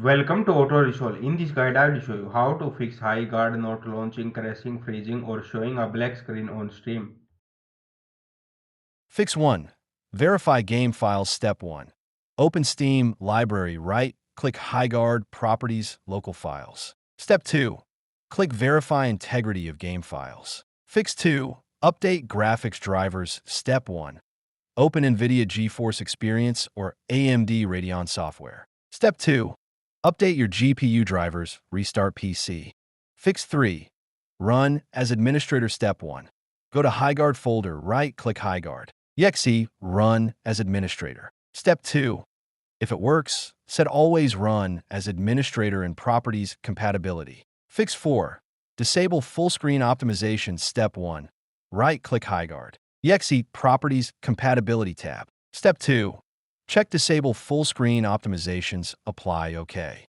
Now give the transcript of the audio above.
Welcome to Auto Resolve. In this guide, I will show you how to fix Highguard not launching, crashing, freezing, or showing a black screen on stream. Fix 1. Verify game files. Step 1. Open Steam Library. Right-click Highguard Properties Local Files. Step 2. Click Verify Integrity of Game Files. Fix 2. Update graphics drivers. Step 1. Open NVIDIA GeForce Experience or AMD Radeon software. Step 2. Update your GPU drivers. Restart PC. Fix 3. Run as administrator. Step 1. Go to Highguard folder. Right-click Highguard. exe Run as administrator. Step 2. If it works, set Always Run as administrator in Properties Compatibility. Fix 4. Disable full screen optimization. Step 1. Right-click Highguard. exe Properties Compatibility tab. Step 2. Check Disable full screen optimizations. Apply OK.